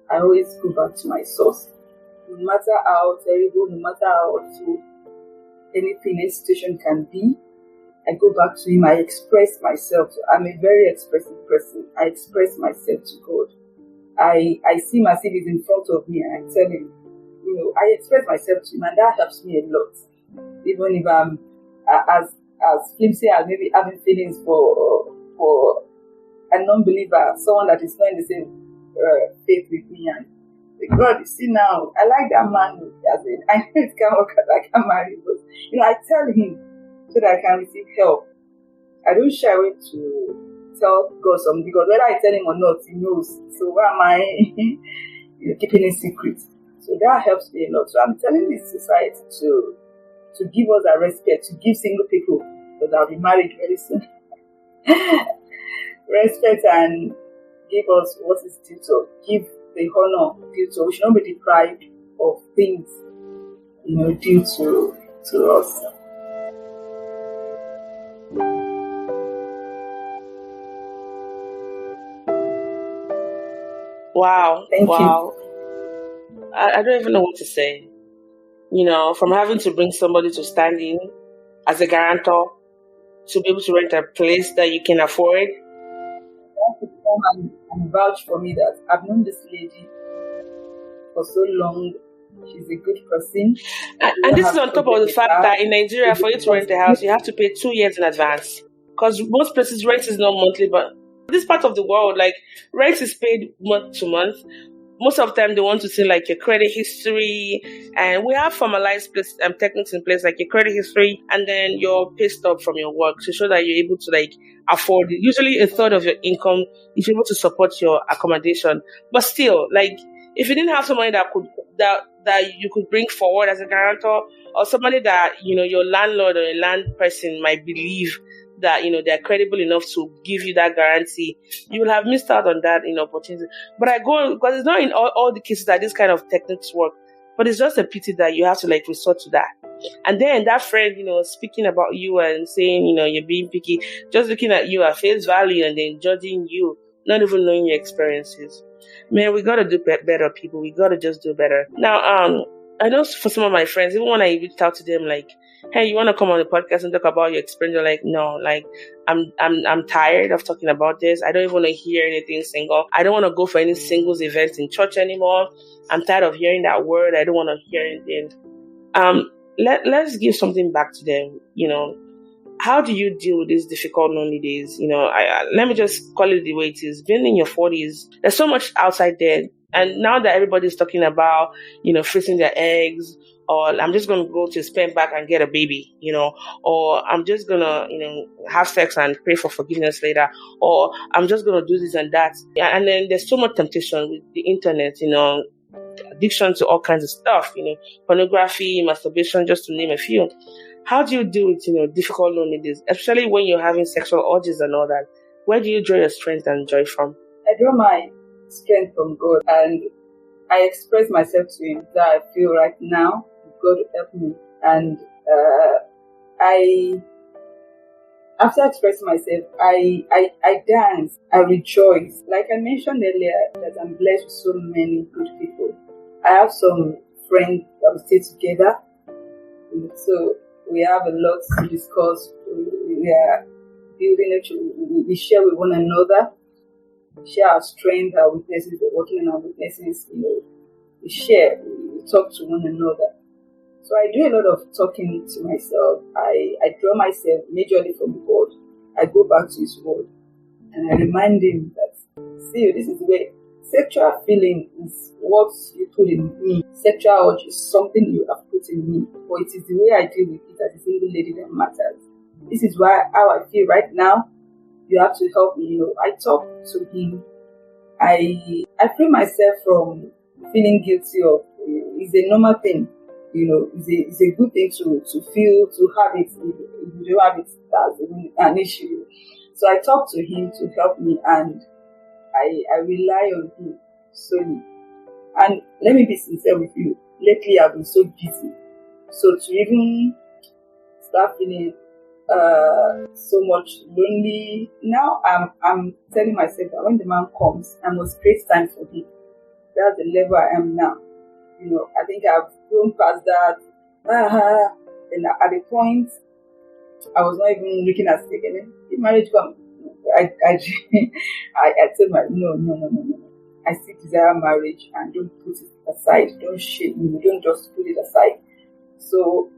I always go back to my source. No matter how terrible, no matter how awful any situation can be, I go back to Him. I express myself. I'm a very expressive person. I express myself to God. I see my cities in front of me, and I tell Him, I express myself to Him, and that helps me a lot. Even if I'm as flimsy as maybe having feelings for a non-believer, someone that is not in the same faith with me, and God, you see now, I like that man. I know it can't work out, I can't marry, but I tell him so that I can receive help. I don't shy away to tell God something because whether I tell him or not, he knows. So why am I keeping it secret? So that helps me a lot. So I'm telling this society to give us that respect, to give single people, because I'll be married very soon. Respect and give us what is due to, give the honor due to. We should not be deprived of things, due to us. Wow. Thank you. I don't even know what to say. From having to bring somebody to stand in as a guarantor to be able to rent a place that you can afford. And vouch for me that I've known this lady for so long. She's a good person. And this is on top of the fact that in Nigeria, for you to rent a house, you have to pay 2 years in advance. Because most places, rent is not monthly, but this part of the world, like, rent is paid month to month. Most of the time, they want to see like your credit history, and we have formalized techniques in place like your credit history and then your pay stub from your work to show that you're able to like afford it. Usually a third of your income if you're able to support your accommodation. But still, like, if you didn't have somebody that you could bring forward as a guarantor, or somebody that your landlord or a land person might believe that they're credible enough to give you that guarantee, you will have missed out on that opportunity. But I go because it's not in all the cases that this kind of techniques work, but it's just a pity that you have to like resort to that. And then that friend, speaking about you and saying, you're being picky, just looking at you at face value and then judging you, not even knowing your experiences. Man, we gotta do better, people. We gotta just do better. Now, I know for some of my friends, even when I reached out to them, like, hey, you want to come on the podcast and talk about your experience? They're like, no, like, I'm tired of talking about this. I don't even want to hear anything single. I don't want to go for any singles events in church anymore. I'm tired of hearing that word. I don't want to hear anything. Let's give something back to them. How do you deal with these difficult, lonely days? Let me just call it the way it is. Being in your 40s, there's so much outside there. And now that everybody's talking about, freezing their eggs, or I'm just going to go to spend back and get a baby, or I'm just going to, have sex and pray for forgiveness later, or I'm just going to do this and that. And then there's so much temptation with the internet, addiction to all kinds of stuff, pornography, masturbation, just to name a few. How do you deal with, difficult lonely days, especially when you're having sexual urges and all that? Where do you draw your strength and joy from? I draw my strength from God, and I express myself to Him that I feel right now. God will help me. And after expressing myself, I dance, I rejoice. Like I mentioned earlier, that I'm blessed with so many good people. I have some friends that we stay together, so we have a lot to discuss. We are building, we share with one another, share our strength, our weaknesses, we're working on our weaknesses, we share, we talk to one another. So I do a lot of talking to myself. I draw myself majorly from God. I go back to His Word and I remind Him that, see, this is the way. Sexual feeling is what you put in me. Sexual urge is something you have put in me. But it is the way I deal with it as a single lady that matters. This is how I feel right now. You have to help me. I talk to Him. I free myself from feeling guilty of. It's a normal thing. It's a good thing to feel, to have it. If you don't have it, that's an issue. So I talk to Him to help me, and I rely on Him solely. And let me be sincere with you. Lately, I've been so busy. So to even start feeling so much lonely, now I'm telling myself that when the man comes, I must create time for him. That's the level I am now. I think I've grown past that. And at the point, I was not even looking at it again. If marriage comes, I said, no. I still desire marriage, and don't put it aside. Don't shame me. Don't just put it aside. So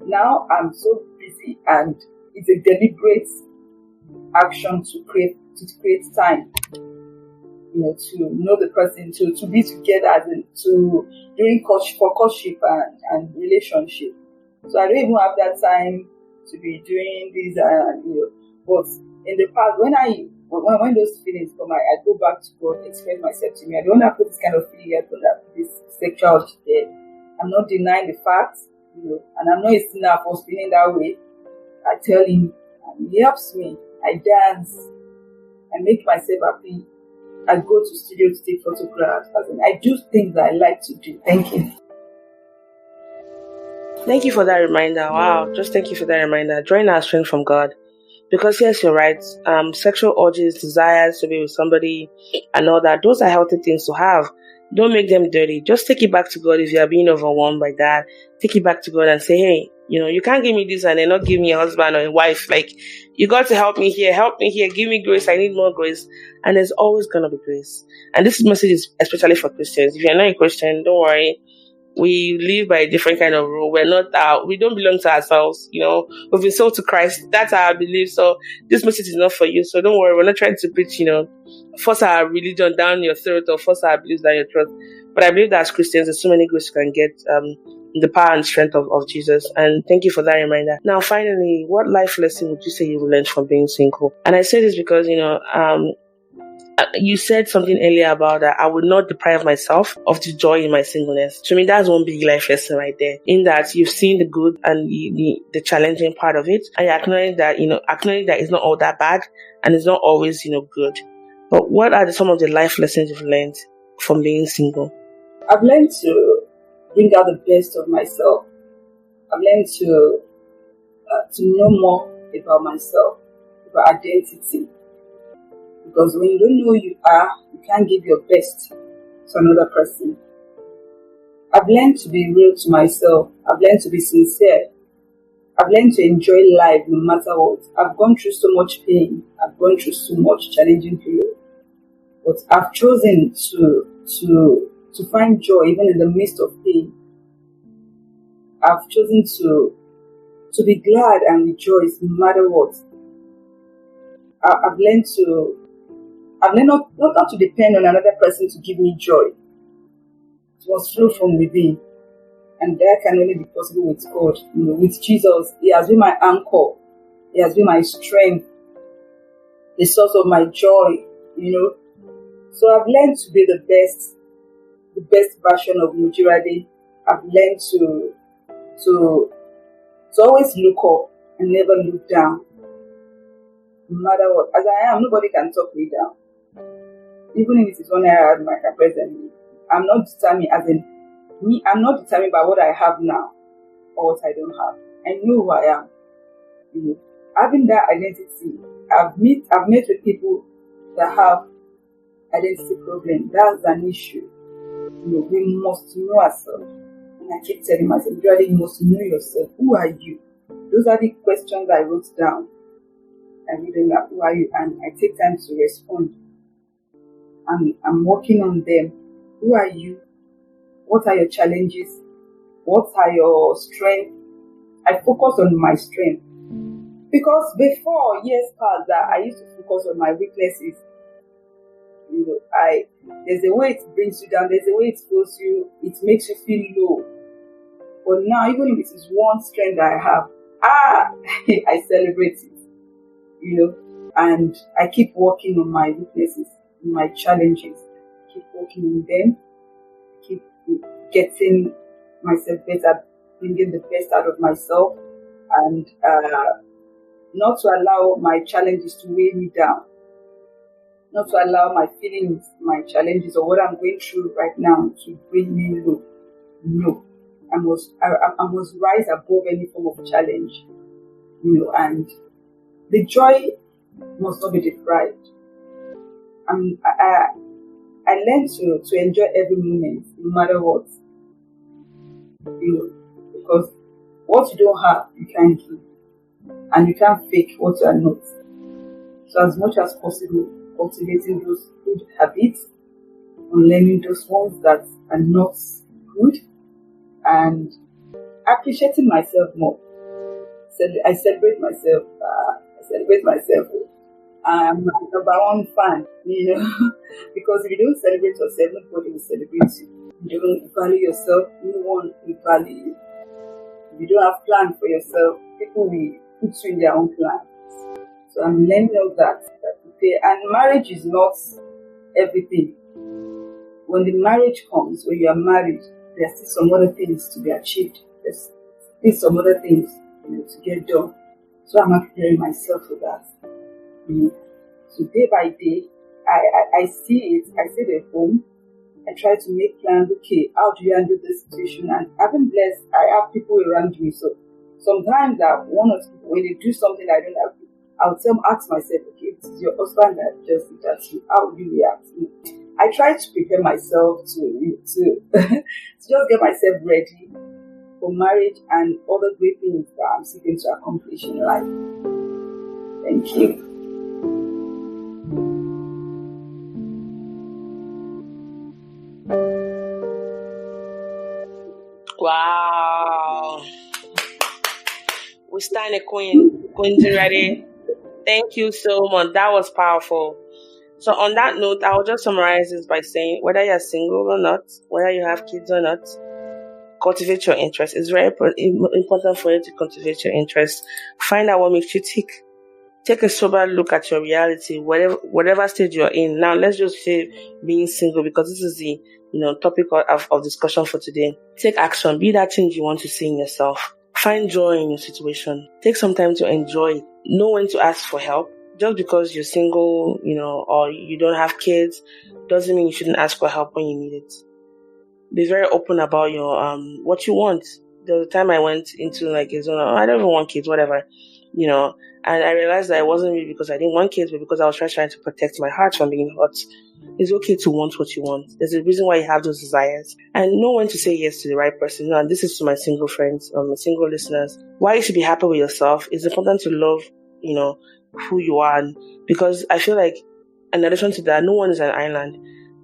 now I'm so busy, and it's a deliberate action to create time. to know the person, to be together, as in, during courtship and relationship. So I don't even have that time to be doing this, but in the past, when those feelings come, I go back to God, express myself to me. I don't have this kind of feeling. I don't have this sexual there. I'm not denying the facts, and I'm not a sinner for feeling that way. I tell him, and he helps me. I dance, I make myself happy. I go to studio to take photographs. I do things that I like to do. Thank you. Thank you for that reminder. Wow, just thank you for that reminder. Drawing our strength from God. Because yes, you're right. Sexual urges, desires to be with somebody and all that, those are healthy things to have. Don't make them dirty. Just take it back to God if you are being overwhelmed by that. Take it back to God and say, hey, you can't give me this and then not give me a husband or a wife. Like, you got to help me here, give me grace. I need more grace. And there's always going to be grace. And this message is especially for Christians. If you're not a Christian, don't worry. We live by a different kind of rule. We don't belong to ourselves, We've been sold to Christ. That's our belief. So this message is not for you. So don't worry. We're not trying to preach, force our religion down your throat or force our beliefs down your throat. But I believe that as Christians, there's so many graces you can get the power and strength of Jesus. And thank you for that reminder. Now, finally, what life lesson would you say you learned from being single? And I say this because, you said something earlier about that I would not deprive myself of the joy in my singleness. To me, that's one big life lesson right there. In that you've seen the good and the challenging part of it, and you acknowledge that it's not all that bad and it's not always good. But what are some of the life lessons you've learned from being single? I've learned to bring out the best of myself. I've learned to know more about myself, about identity. Because when you don't know who you are, you can't give your best to another person. I've learned to be real to myself. I've learned to be sincere. I've learned to enjoy life no matter what. I've gone through so much pain. I've gone through so much challenging period. But I've chosen to find joy even in the midst of pain. I've chosen to be glad and rejoice no matter what. I've learned not to depend on another person to give me joy. It must flow from within. And that can only be possible with God. With Jesus, He has been my anchor. He has been my strength, the source of my joy, So I've learned to be the best version of Mojirade. I've learned to always look up and never look down. No matter what. As I am, nobody can talk me down. Even if it is one I have my presently. I'm not determined I'm not determined by what I have now or what I don't have. I know who I am. Having that identity, I've met with people that have identity problem. That's an issue. We must know ourselves. And I keep telling myself, you must know yourself. Who are you? Those are the questions I wrote down. I read them like, who are you? And I take time to respond. And I'm working on them. Who are you? What are your challenges? What are your strengths? I focus on my strength. Because before years past that, I used to focus on my weaknesses. There's a way it brings you down, there's a way it pulls you, it makes you feel low. But now, even if it is one strength that I have, I celebrate it. And I keep working on my weaknesses, my challenges, keep working on them, keep getting myself better, bringing the best out of myself, and not to allow my challenges to weigh me down, not to allow my feelings, my challenges, or what I'm going through right now to bring me low. No, I must rise above any form of challenge, and the joy must not be deprived. I learned to enjoy every moment, no matter what. Because what you don't have, you can't give. And you can't fake what you are not. So as much as possible, cultivating those good habits, and learning those ones that are not good, and appreciating myself more. I celebrate myself. I'm my number one fan, because if you don't celebrate yourself, nobody will celebrate you. You don't value yourself, no one will value you. If you don't have plan for yourself, people will put you in their own plan. So I'm learning all that. And marriage is not everything. When the marriage comes, when you are married, there's still some other things to be achieved. There's still some other things to get done. So I'm preparing myself for that. So day by day, I see it. I see the home. I try to make plans. Okay, how do you handle this situation? And I've been blessed. I have people around me. So sometimes one or two people, when they do something I don't like, I'll ask myself, okay, if it's your husband that just did that to you, how would you react? I try to prepare myself to just get myself ready for marriage and other great things that I'm seeking to accomplish in life. Thank you. Wow. We stand a Queen Jirade. Thank you so much. That was powerful. So on that note, I'll just summarize this by saying whether you're single or not, whether you have kids or not, cultivate your interest. It's very important for you to cultivate your interest. Find out what makes you tick. Take a sober look at your reality, whatever stage you're in. Now, let's just say being single, because this is the topic of discussion for today. Take action. Be that change you want to see in yourself. Find joy in your situation. Take some time to enjoy it. Know when to ask for help. Just because you're single, or you don't have kids, doesn't mean you shouldn't ask for help when you need it. Be very open about your what you want. The time I went into I don't even want kids, whatever, and I realized that it wasn't really because I didn't want kids, but because I was trying to protect my heart from being hurt. It's okay to want what you want. There's a reason why you have those desires, and know when to say yes to the right person. And this is to my single friends, my single listeners. Why you should be happy with yourself. It's important to love, who you are, because I feel like, in addition to that, no one is an island.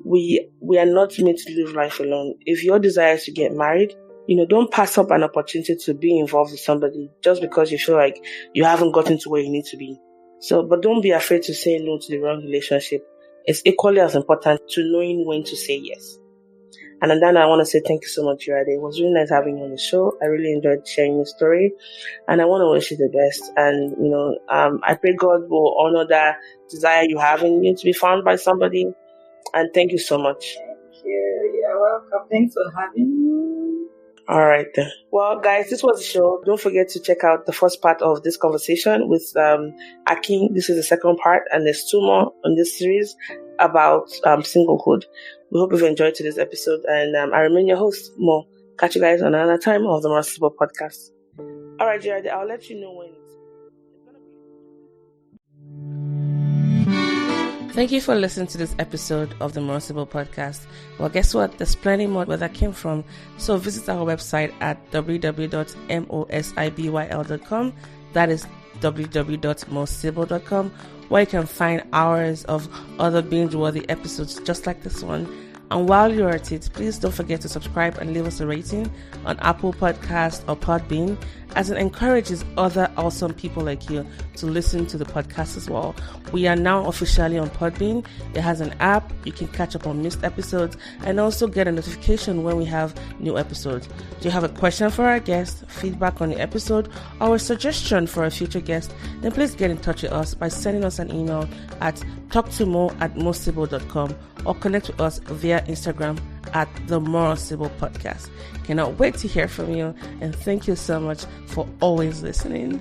We are not made to live life alone. If your desire is to get married, don't pass up an opportunity to be involved with somebody just because you feel like you haven't gotten to where you need to be. But don't be afraid to say no to the wrong relationship. It's equally as important to knowing when to say yes. And then I want to say thank you so much, Jirade. It was really nice having you on the show. I really enjoyed sharing your story, and I want to wish you the best. And I pray God will honor that desire you have in you to be found by somebody. And thank you so much. Thank you. You're welcome. Thanks for having me. All right then. Well, guys, this was the show. Don't forget to check out the first part of this conversation with Akin. This is the second part, and there's 2 more on this series about singlehood. We hope you've enjoyed today's episode, and I remain your host, Mo. Catch you guys on another time of the Merciful Podcast. All right, Jirade, I'll let you know when Thank you for listening to this episode of the Merciful Podcast. Well, guess what? There's plenty more where that came from. So visit our website at www.mosibyl.com. That is www.mosibyl.com, where you can find hours of other binge-worthy episodes just like this one. And while you're at it, please don't forget to subscribe and leave us a rating on Apple Podcast or Podbean, as it encourages other awesome people like you to listen to the podcast as well. We are now officially on Podbean. It has an app. You can catch up on missed episodes and also get a notification when we have new episodes. Do you have a question for our guest, feedback on the episode, or a suggestion for a future guest? Then please get in touch with us by sending us an email at talktomo@mosibyl.com or connect with us via Instagram at the Merciful Podcast. Cannot wait to hear from you, and thank you so much for always listening.